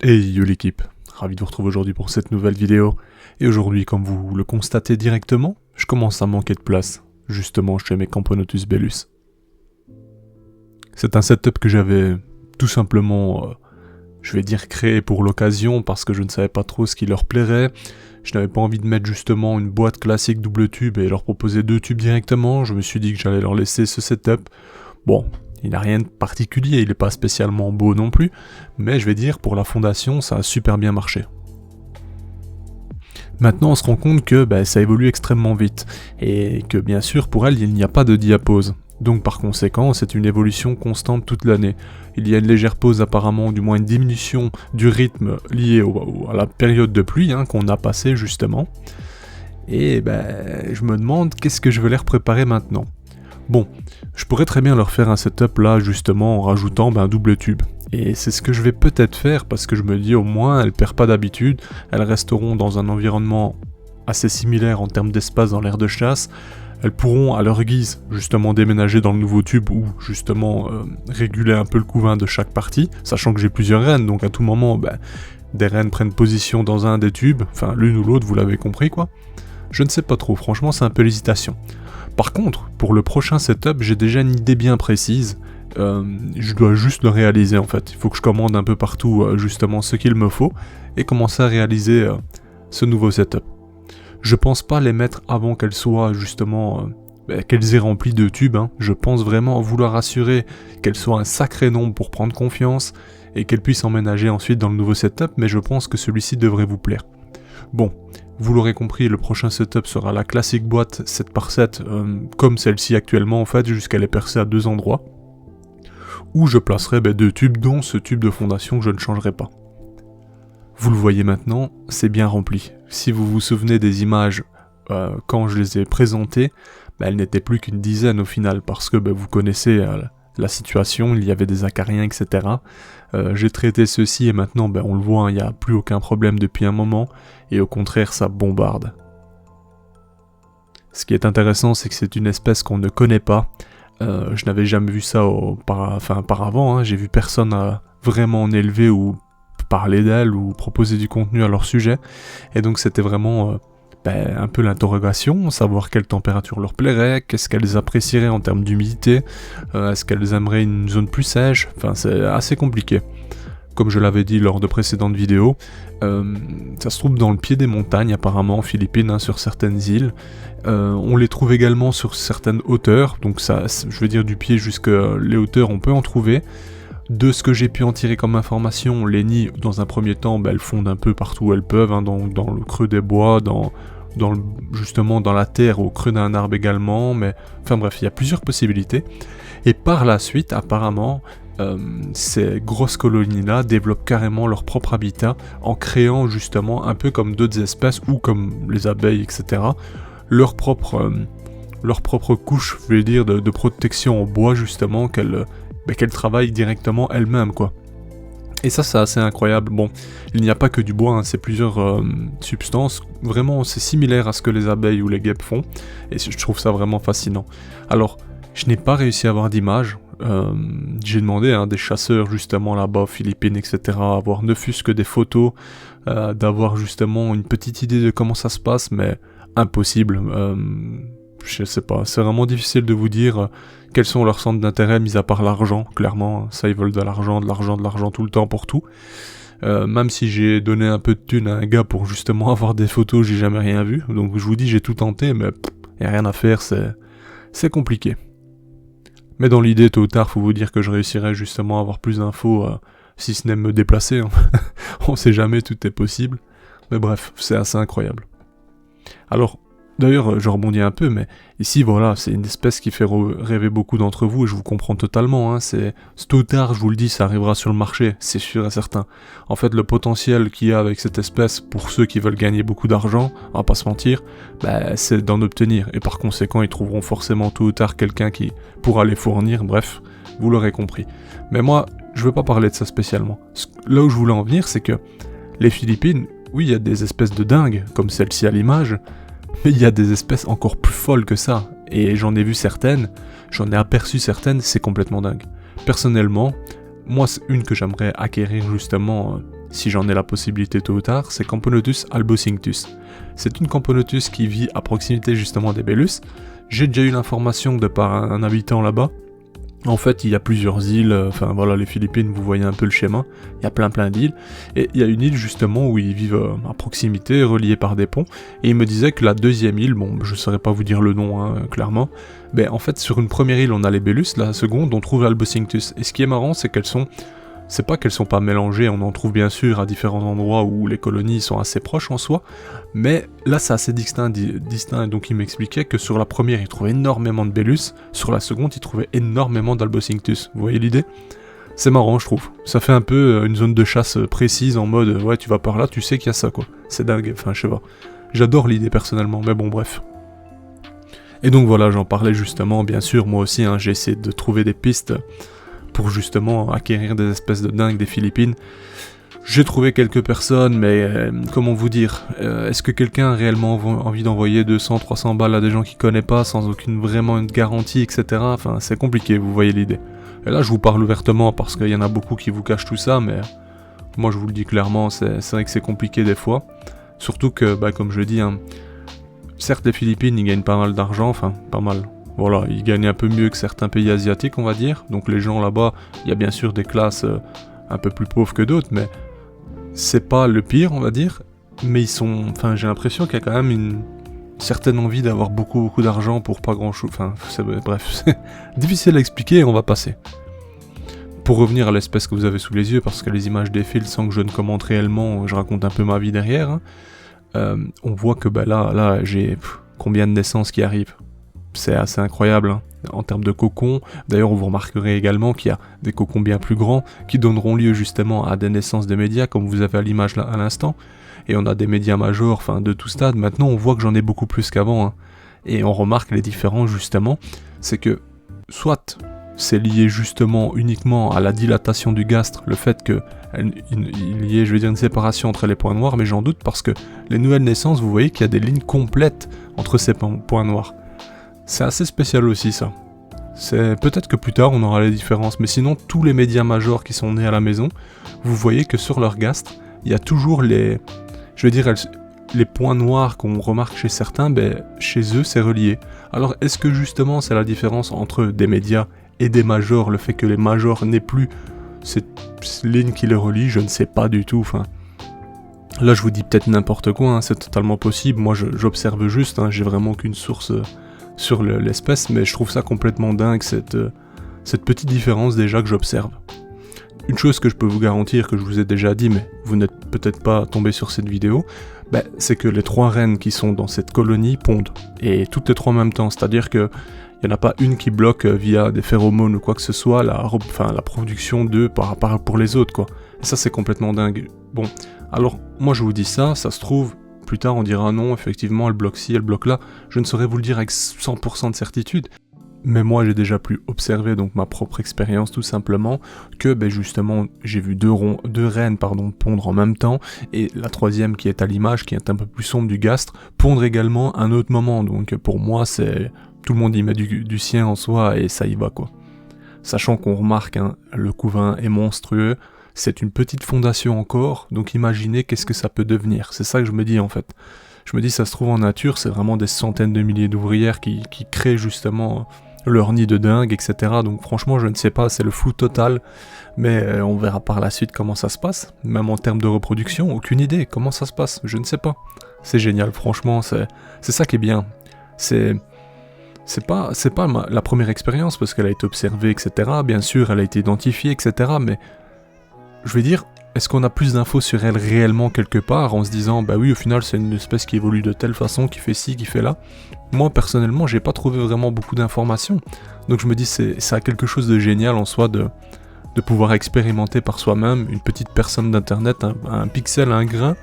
Hey yo l'équipe, ravi de vous retrouver aujourd'hui pour cette nouvelle vidéo. Et aujourd'hui, comme vous le constatez directement, je commence à manquer de place, justement chez mes Camponotus Bellus. C'est un setup que j'avais tout simplement, je vais dire créé pour l'occasion parce que je ne savais pas trop ce qui leur plairait. Je n'avais pas envie de mettre justement une boîte classique double tube et leur proposer 2 tubes directement. Je me suis dit que j'allais leur laisser ce setup. Bon, il n'a rien de particulier, il n'est pas spécialement beau non plus, mais je vais dire pour la fondation ça a super bien marché. Maintenant on se rend compte que ça évolue extrêmement vite, et que bien sûr pour elle il n'y a pas de diapause. Donc par conséquent c'est une évolution constante toute l'année. Il y a une légère pause apparemment, du moins une diminution du rythme lié à la période de pluie qu'on a passé justement. Et je me demande qu'est-ce que je vais leur préparer maintenant. Bon, je pourrais très bien leur faire un setup là justement en rajoutant un double tube. Et c'est ce que je vais peut-être faire parce que je me dis au moins elles perdent pas d'habitude, elles resteront dans un environnement assez similaire en termes d'espace dans l'aire de chasse. Elles pourront à leur guise justement déménager dans le nouveau tube ou justement réguler un peu le couvain de chaque partie, sachant que j'ai plusieurs rennes, donc à tout moment des rennes prennent position dans un des tubes, enfin l'une ou l'autre, vous l'avez compris quoi. Je ne sais pas trop, franchement c'est un peu l'hésitation. Par contre, pour le prochain setup, j'ai déjà une idée bien précise. Je dois juste le réaliser en fait. Il faut que je commande un peu partout justement ce qu'il me faut et commencer à réaliser ce nouveau setup. Je pense pas les mettre avant qu'elles soient justement qu'elles aient rempli de tubes. Je pense vraiment vouloir assurer qu'elles soient un sacré nombre pour prendre confiance et qu'elles puissent emménager ensuite dans le nouveau setup, mais je pense que celui-ci devrait vous plaire. Bon, vous l'aurez compris, le prochain setup sera la classique boîte 7x7 comme celle-ci actuellement en fait, jusqu'à les percer à 2 endroits, où je placerai 2 tubes, dont ce tube de fondation que je ne changerai pas. Vous le voyez maintenant, c'est bien rempli. Si vous vous souvenez des images quand je les ai présentées, elles n'étaient plus qu'une dizaine au final, parce que vous connaissez la situation, il y avait des acariens, etc. J'ai traité ceci et maintenant on le voit, il n'y a plus aucun problème depuis un moment, et au contraire ça bombarde. Ce qui est intéressant, c'est que c'est une espèce qu'on ne connaît pas. Je n'avais jamais vu ça auparavant, j'ai vu personne vraiment en élever ou parler d'elle ou proposer du contenu à leur sujet, et donc c'était vraiment un peu l'interrogation, savoir quelle température leur plairait, qu'est-ce qu'elles apprécieraient en termes d'humidité, est-ce qu'elles aimeraient une zone plus sèche, c'est assez compliqué. Comme je l'avais dit lors de précédentes vidéos, ça se trouve dans le pied des montagnes apparemment en Philippines, sur certaines îles. On les trouve également sur certaines hauteurs, donc ça, je veux dire du pied jusqu'à les hauteurs on peut en trouver. De ce que j'ai pu en tirer comme information, les nids dans un premier temps elles fondent un peu partout où elles peuvent, dans le creux des bois, justement dans la terre, au creux d'un arbre également, mais enfin bref, il y a plusieurs possibilités. Et par la suite apparemment, ces grosses colonies-là développent carrément leur propre habitat en créant justement, un peu comme d'autres espèces ou comme les abeilles, etc., leur propre couche, je vais dire, de protection en bois justement qu'elles travaillent directement elles-mêmes quoi. Et ça c'est assez incroyable. Bon, il n'y a pas que du bois, c'est plusieurs substances, vraiment c'est similaire à ce que les abeilles ou les guêpes font, et je trouve ça vraiment fascinant. Alors, je n'ai pas réussi à avoir d'image. J'ai demandé à des chasseurs justement là-bas aux Philippines, etc., à avoir ne fût-ce que des photos, d'avoir justement une petite idée de comment ça se passe, mais impossible. Je sais pas, c'est vraiment difficile de vous dire quels sont leurs centres d'intérêt, mis à part l'argent, clairement. Ça, ils veulent de l'argent tout le temps pour tout. Même si j'ai donné un peu de thunes à un gars pour justement avoir des photos, j'ai jamais rien vu. Donc je vous dis, j'ai tout tenté, mais y a rien à faire, c'est compliqué. Mais dans l'idée, tôt ou tard, faut vous dire que je réussirai justement à avoir plus d'infos, si ce n'est me déplacer. On sait jamais, tout est possible. Mais bref, c'est assez incroyable. Alors, d'ailleurs, je rebondis un peu, mais ici, voilà, c'est une espèce qui fait rêver beaucoup d'entre vous, et je vous comprends totalement, c'est tôt ou tard, je vous le dis, ça arrivera sur le marché, c'est sûr et certain. En fait, le potentiel qu'il y a avec cette espèce, pour ceux qui veulent gagner beaucoup d'argent, on va pas se mentir, c'est d'en obtenir, et par conséquent, ils trouveront forcément tôt ou tard quelqu'un qui pourra les fournir, bref, vous l'aurez compris. Mais moi, je veux pas parler de ça spécialement. Là où je voulais en venir, c'est que les Philippines, oui, il y a des espèces de dingues, comme celle-ci à l'image, mais il y a des espèces encore plus folles que ça, et j'en ai vu certaines, j'en ai aperçu certaines, c'est complètement dingue. Personnellement, moi c'est une que j'aimerais acquérir justement si j'en ai la possibilité tôt ou tard, c'est Camponotus albocinctus. C'est une Camponotus qui vit à proximité justement des Belus. J'ai déjà eu l'information de par un habitant là-bas. En fait, il y a plusieurs îles, enfin voilà, les Philippines, vous voyez un peu le schéma, il y a plein d'îles, et il y a une île justement où ils vivent à proximité, reliés par des ponts, et il me disait que la deuxième île, bon, je saurais pas vous dire le nom, hein, clairement, mais en fait, sur une première île, on a les Belus, la seconde, on trouve l'Albocinctus, et ce qui est marrant, c'est c'est pas qu'elles sont pas mélangées, on en trouve bien sûr à différents endroits où les colonies sont assez proches en soi, mais là c'est assez distinct, donc il m'expliquait que sur la première il trouvait énormément de Belus, sur la seconde il trouvait énormément d'Albocinctus, vous voyez l'idée? C'est marrant je trouve, ça fait un peu une zone de chasse précise en mode ouais tu vas par là, tu sais qu'il y a ça quoi, c'est dingue, enfin je sais pas, j'adore l'idée personnellement, mais bon bref. Et donc voilà, j'en parlais justement, bien sûr, moi aussi hein, j'ai essayé de trouver des pistes pour justement acquérir des espèces de dingues des Philippines. J'ai trouvé quelques personnes, mais comment vous dire, est-ce que quelqu'un a réellement envie d'envoyer 200-300 balles à des gens qu'il connaît pas, sans aucune vraiment une garantie, etc. Enfin, c'est compliqué, vous voyez l'idée. Et là, je vous parle ouvertement, parce qu'il y en a beaucoup qui vous cachent tout ça, mais moi je vous le dis clairement, c'est vrai que c'est compliqué des fois. Surtout que, bah, comme je dis, hein, certes les Philippines, ils gagnent pas mal d'argent, enfin, pas mal. Voilà, ils gagnent un peu mieux que certains pays asiatiques, on va dire. Donc les gens là-bas, il y a bien sûr des classes un peu plus pauvres que d'autres, mais c'est pas le pire, on va dire. Mais ils sont... Enfin, j'ai l'impression qu'il y a quand même une certaine envie d'avoir beaucoup d'argent pour pas grand-chose. Enfin, bref, c'est difficile à expliquer, on va passer. Pour revenir à l'espèce que vous avez sous les yeux, parce que les images défilent sans que je ne commente réellement, je raconte un peu ma vie derrière, hein, on voit que bah, là j'ai combien de naissances qui arrivent. C'est assez incroyable hein, en termes de cocons. D'ailleurs, vous remarquerez également qu'il y a des cocons bien plus grands qui donneront lieu justement à des naissances de médias, comme vous avez à l'image là à l'instant. Et on a des médias majors, enfin de tout stade. Maintenant, on voit que j'en ai beaucoup plus qu'avant. Hein. Et on remarque les différences justement. C'est que soit c'est lié justement uniquement à la dilatation du gastre, le fait qu'il y ait, je vais dire, une séparation entre les points noirs, mais j'en doute parce que les nouvelles naissances, vous voyez qu'il y a des lignes complètes entre ces points noirs. C'est assez spécial aussi ça. C'est peut-être que plus tard on aura les différences, mais sinon tous les médias majors qui sont nés à la maison, vous voyez que sur leur gastre, il y a toujours les points noirs qu'on remarque chez certains, ben chez eux c'est relié. Alors est-ce que justement c'est la différence entre des médias et des majors, le fait que les majors n'aient plus cette ligne qui les relie, je ne sais pas du tout, enfin... Là je vous dis peut-être n'importe quoi, hein, c'est totalement possible, moi j'observe juste, hein, j'ai vraiment qu'une source... sur l'espèce, mais je trouve ça complètement dingue, cette petite différence déjà que j'observe. Une chose que je peux vous garantir, que je vous ai déjà dit, mais vous n'êtes peut-être pas tombé sur cette vidéo, bah, c'est que les 3 reines qui sont dans cette colonie pondent, et toutes les 3 en même temps, c'est-à-dire que il n'y en a pas une qui bloque via des phéromones ou quoi que ce soit la production d'œufs pour les autres, quoi. Et ça c'est complètement dingue. Bon, alors moi je vous dis ça se trouve, plus tard on dira non, effectivement elle bloque ci, elle bloque là, je ne saurais vous le dire avec 100% de certitude, mais moi j'ai déjà pu observer donc ma propre expérience tout simplement, que ben, justement j'ai vu deux reines pondre en même temps, et la troisième qui est à l'image, qui est un peu plus sombre du gastre, pondre également à un autre moment, donc pour moi c'est... tout le monde y met du sien en soi et ça y va quoi. Sachant qu'on remarque, hein, le couvain est monstrueux, c'est une petite fondation encore, donc imaginez qu'est-ce que ça peut devenir, c'est ça que je me dis en fait. Je me dis ça se trouve en nature, c'est vraiment des centaines de milliers d'ouvrières qui créent justement leur nid de dingue, etc. Donc franchement je ne sais pas, c'est le flou total, mais on verra par la suite comment ça se passe, même en termes de reproduction, aucune idée, comment ça se passe, je ne sais pas. C'est génial, franchement, c'est ça qui est bien, c'est pas la première expérience parce qu'elle a été observée, etc. Bien sûr, elle a été identifiée, etc. Mais je vais dire, est-ce qu'on a plus d'infos sur elle réellement quelque part en se disant, bah oui, au final, c'est une espèce qui évolue de telle façon, qui fait ci, qui fait là. Moi, personnellement, j'ai pas trouvé vraiment beaucoup d'informations. Donc je me dis, ça a quelque chose de génial en soi de pouvoir expérimenter par soi-même une petite personne d'internet, un pixel, un grain,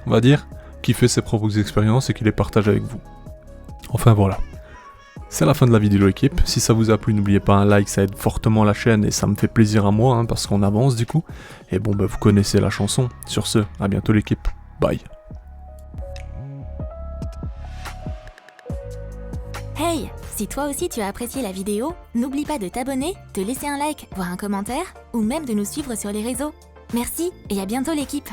on va dire, qui fait ses propres expériences et qui les partage avec vous. Enfin voilà. C'est la fin de la vidéo équipe, si ça vous a plu n'oubliez pas un like, ça aide fortement la chaîne et ça me fait plaisir à moi parce qu'on avance du coup. Et bon bah vous connaissez la chanson, sur ce, à bientôt l'équipe, bye. Hey, si toi aussi tu as apprécié la vidéo, n'oublie pas de t'abonner, de laisser un like, voire un commentaire, ou même de nous suivre sur les réseaux. Merci et à bientôt l'équipe.